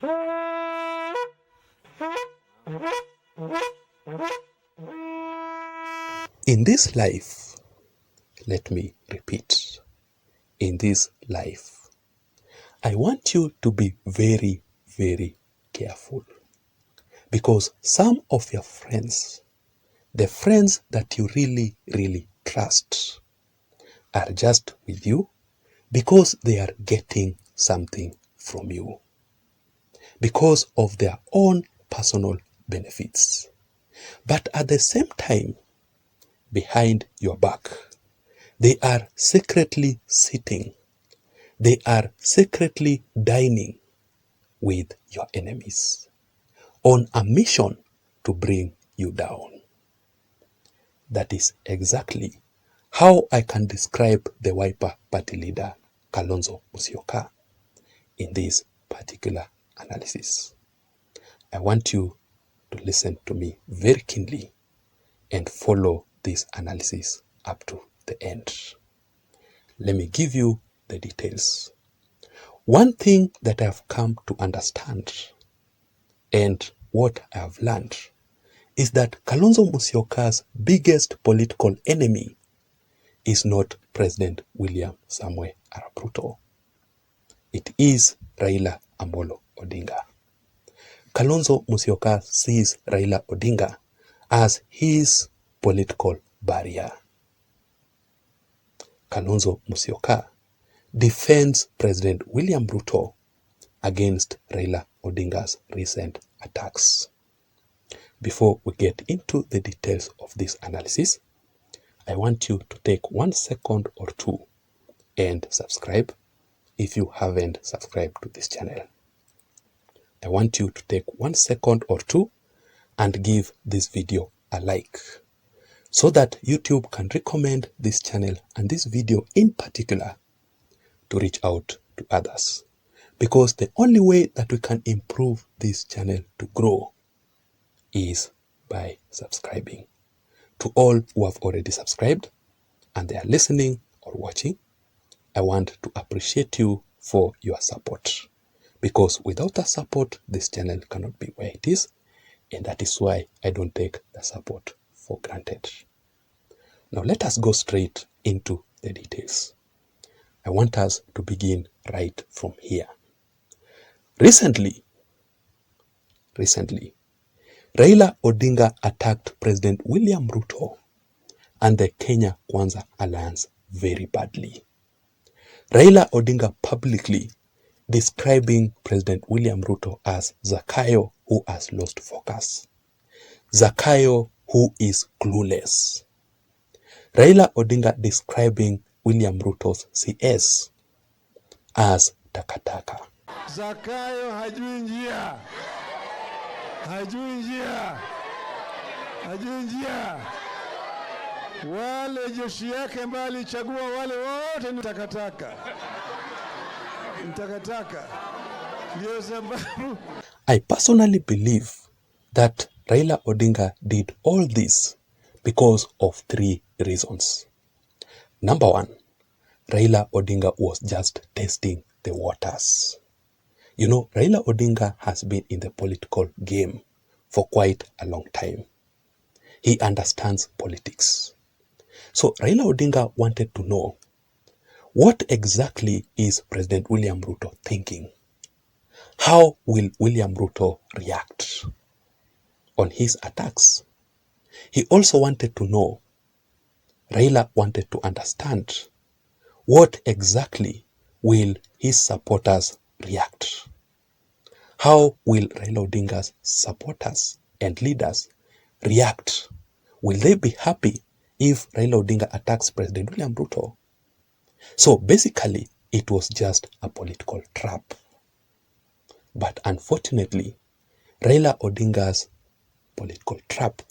In this life, let me repeat, in this life, I want you to be very, very careful. Because some of your friends, the friends that you really, really trust, are just with you because they are getting something from you. Because of their own personal benefits. But at the same time, behind your back, they are secretly sitting. They are secretly dining with your enemies on a mission to bring you down. That is exactly how I can describe the Wiper Party leader, Kalonzo Musyoka, in this particular analysis. I want you to listen to me very keenly and follow this analysis up to the end. Let me give you the details. One thing that I have come to understand and what I have learned is that Kalonzo Musyoka's biggest political enemy is not President William Samoei Arap Ruto. It is Raila Amolo Odinga. Kalonzo Musyoka sees Raila Odinga as his political barrier. Kalonzo Musyoka defends President William Ruto against Raila Odinga's recent attacks. Before we get into the details of this analysis, I want you to take 1 second or two and subscribe if you haven't subscribed to this channel. I want you to take 1 second or two and give this video a like so that YouTube can recommend this channel and this video in particular to reach out to others. Because the only way that we can improve this channel to grow is by subscribing. To all who have already subscribed and they are listening or watching, I want to appreciate you for your support. Because without the support, this channel cannot be where it is, and that is why I don't take the support for granted. Now let us go straight into the details. I want us to begin right from here. Recently, Raila Odinga attacked President William Ruto and the Kenya Kwanza alliance very badly. Raila Odinga publicly describing President William Ruto as Zakayo who has lost focus. Zakayo who is clueless. Raila Odinga describing William Ruto's CS as takataka. Zakayo hajui njia. Wale jeshi yake mbali chagua wale wote ni takataka. Ndio sababu I personally believe that Raila Odinga did all this because of 3 reasons. Number 1, Raila Odinga was just testing the waters. You know, Raila Odinga has been in the political game for quite a long time. He understands politics. So Raila Odinga wanted to know, what exactly is President William Ruto thinking? How will William Ruto react on his attacks? He also wanted to know, Raila wanted to understand, what exactly will his supporters react? How will Raila Odinga's supporters and leaders react? Will they be happy if Raila Odinga attacks President William Ruto? So basically, it was just a political trap. But unfortunately, Raila Odinga's political trap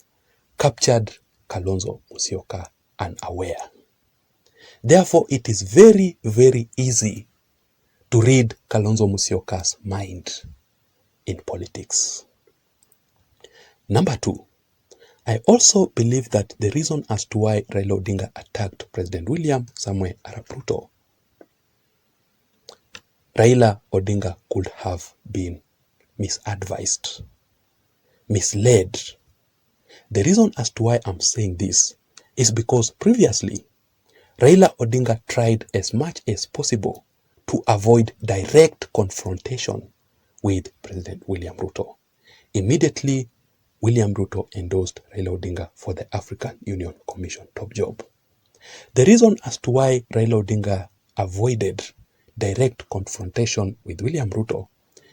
captured Kalonzo Musyoka unaware. Therefore, it is very, very easy to read Kalonzo Musyoka's mind in politics. Number 2, I also believe that the reason as to why Raila Odinga attacked President William Samoei Arap Ruto, Raila Odinga could have been misadvised, misled. The reason as to why I'm saying this is because previously, Raila Odinga tried as much as possible to avoid direct confrontation with President William Ruto. Immediately, William Ruto endorsed Raila Odinga for the African Union Commission top job. The reason as to why Raila Odinga avoided direct confrontation with William Ruto,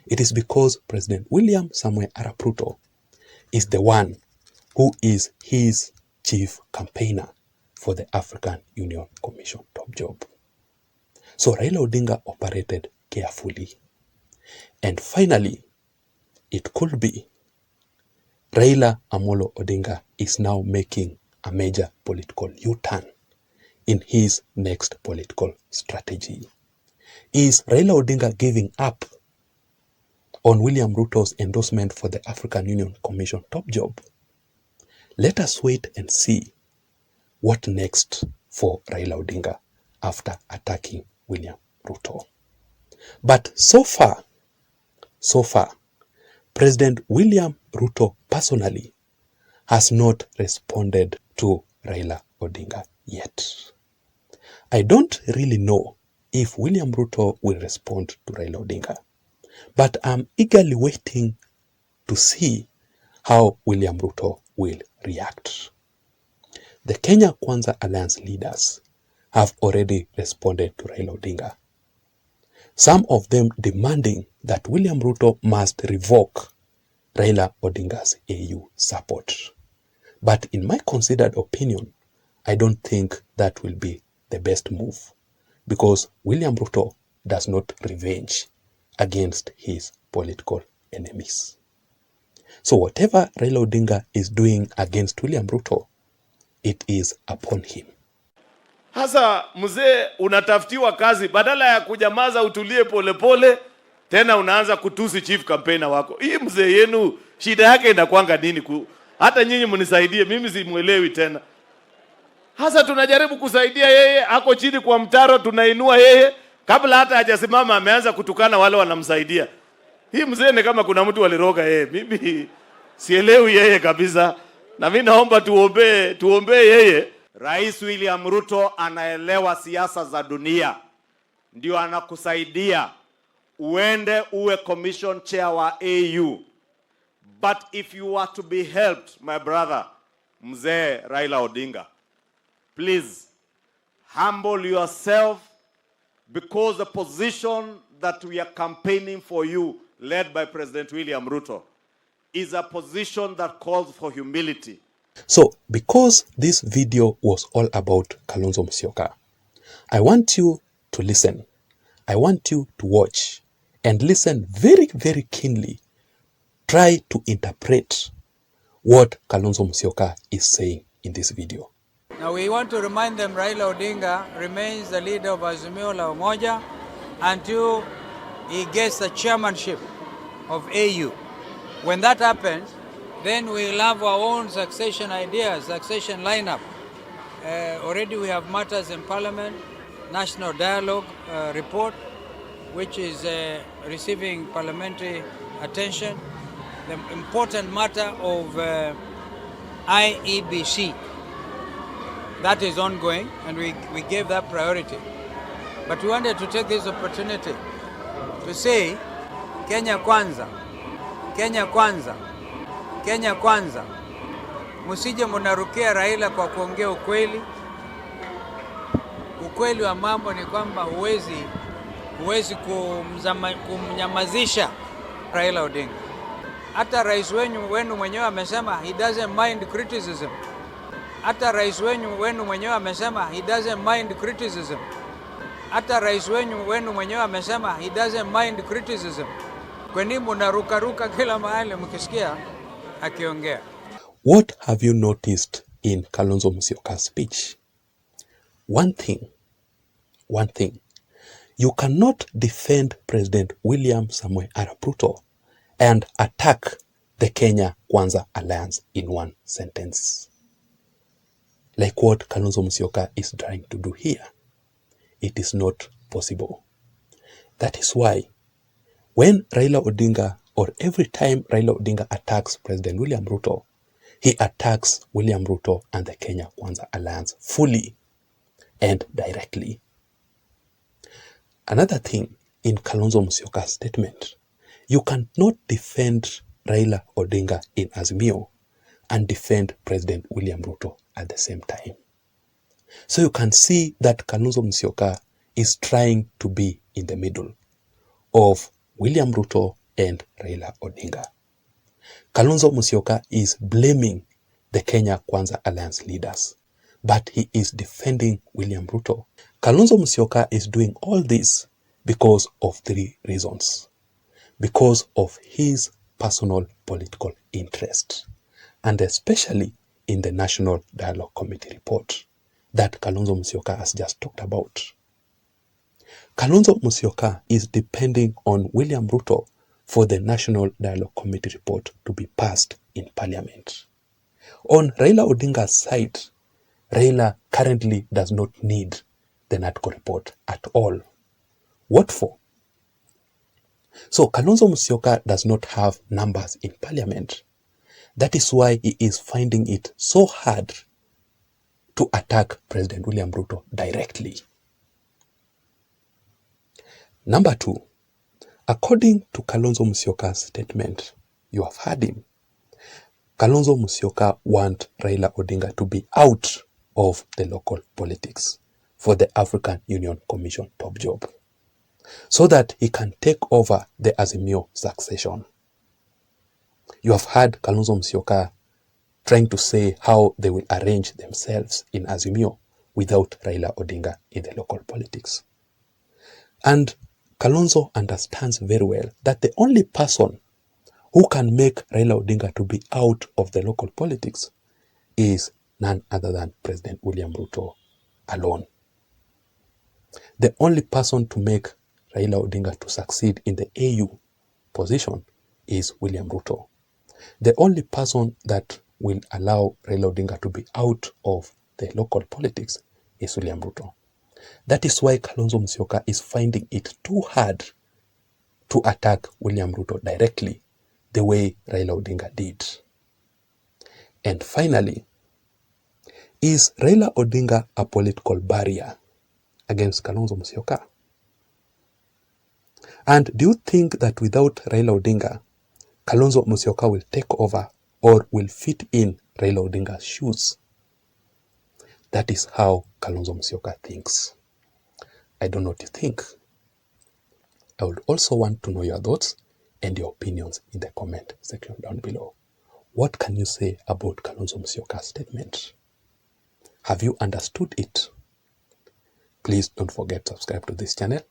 it is because President William Samoei Arap Ruto is the one who is his chief campaigner for the African Union Commission top job. So Raila Odinga operated carefully. And finally, it could be Raila Amolo Odinga is now making a major political U-turn in his next political strategy. Is Raila Odinga giving up on William Ruto's endorsement for the African Union Commission top job? Let us wait and see what next for Raila Odinga after attacking William Ruto. But so far, President William Ruto personally has not responded to Raila Odinga yet. I don't really know if William Ruto will respond to Raila Odinga, but I'm eagerly waiting to see how William Ruto will react. The Kenya Kwanza Alliance leaders have already responded to Raila Odinga. Some of them demanding that William Ruto must revoke Raila Odinga's AU support. But in my considered opinion, I don't think that will be the best move because William Ruto does not revenge against his political enemies. So whatever Raila Odinga is doing against William Ruto, it is upon him. Hasa mzee, unatafutiwa kazi, badala ya kujamaza utulie polepole, tena unaanza kutusi chief campaigner wako. Hii mzee yenu shida yake inakuanga nini? Hata nyinyi mnisaidie, mimi simuelewi tena. Hasa tunajaribu kusaidia yeye, ako chini kwa mtaro, tunainua yeye, kabla hata hajasimama ameanza kutukana wale wanamsaidia. Hii mzee ni kama kuna mtu aliroga yeye. Mimi sielewi yeye kabisa. Na mimi naomba tuombee yeye. Rais William Ruto anaelewa siasa za dunia. Ndio anakusaidia uende uwe commission chair wa AU. But if you are to be helped, my brother, mzee Raila Odinga, please humble yourself, because the position that we are campaigning for you, led by President William Ruto, is a position that calls for humility. So, because this video was all about Kalonzo Musyoka, I want you to listen. I want you to watch and listen very, very keenly. Try to interpret what Kalonzo Musyoka is saying in this video. Now we want to remind them Raila Odinga remains the leader of Azimio la Umoja until he gets the chairmanship of AU. When that happens, then we'll have our own succession ideas, succession lineup. Already we have matters in Parliament, National Dialogue report, which is receiving parliamentary attention. The important matter of IEBC, that is ongoing, and we gave that priority. But we wanted to take this opportunity to say, Kenya Kwanza, Kenya Kwanza, Kenya Kwanza. Musije munarukia Raila kwa kuongea ukweli. Ukweli wa mambo ni kwamba huwezi kumnyamazisha Raila Odinga. Hata rais wenu mwenyewe amesema he doesn't mind criticism. Hata rais wenu mwenyewe amesema he doesn't mind criticism. Hata rais wenu mwenyewe amesema he doesn't mind criticism. Kwa nini mnaruka kila mahali mkisikia akiongea? What have you noticed in Kalonzo Musyoka's speech? One thing. You cannot defend President William Samoei Arap Ruto and attack the Kenya Kwanza Alliance in one sentence. Like what Kalonzo Musyoka is trying to do here. It is not possible. That is why when Raila Odinga or every time Raila Odinga attacks President William Ruto, he attacks William Ruto and the Kenya Kwanza Alliance fully and directly. Another thing in Kalonzo Musyoka's statement, you cannot defend Raila Odinga in Azimio and defend President William Ruto at the same time. So you can see that Kalonzo Musyoka is trying to be in the middle of William Ruto and Raila Odinga. Kalonzo Musyoka is blaming the Kenya Kwanza Alliance leaders, but he is defending William Ruto. Kalonzo Musyoka is doing all this because of 3 reasons. Because of his personal political interest, and especially in the National Dialogue Committee report that Kalonzo Musyoka has just talked about. Kalonzo Musyoka is depending on William Ruto for the National Dialogue Committee report to be passed in Parliament. On Raila Odinga's side, Raila currently does not need the NADCO report at all. What for? So Kalonzo Musyoka does not have numbers in Parliament. That is why he is finding it so hard to attack President William Ruto directly. Number 2, according to Kalonzo Musyoka's statement, you have heard him. Kalonzo Musyoka wants Raila Odinga to be out of the local politics for the African Union Commission top job, so that he can take over the Azimio succession. You have heard Kalonzo Musyoka trying to say how they will arrange themselves in Azimio without Raila Odinga in the local politics. And Kalonzo understands very well that the only person who can make Raila Odinga to be out of the local politics is none other than President William Ruto alone. The only person to make Raila Odinga to succeed in the AU position is William Ruto. The only person that will allow Raila Odinga to be out of the local politics is William Ruto. That is why Kalonzo Musyoka is finding it too hard to attack William Ruto directly the way Raila Odinga did. And finally, is Raila Odinga a political barrier against Kalonzo Musyoka? And do you think that without Raila Odinga, Kalonzo Musyoka will take over or will fit in Raila Odinga's shoes? That is how Kalonzo Musyoka thinks. I don't know what you think. I would also want to know your thoughts and your opinions in the comment section down below. What can you say about Kalonzo Musyoka's statement? Have you understood it? Please don't forget to subscribe to this channel.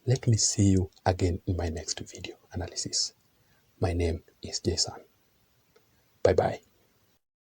Let me see you again in my next video analysis. My name is Jason. Bye-bye.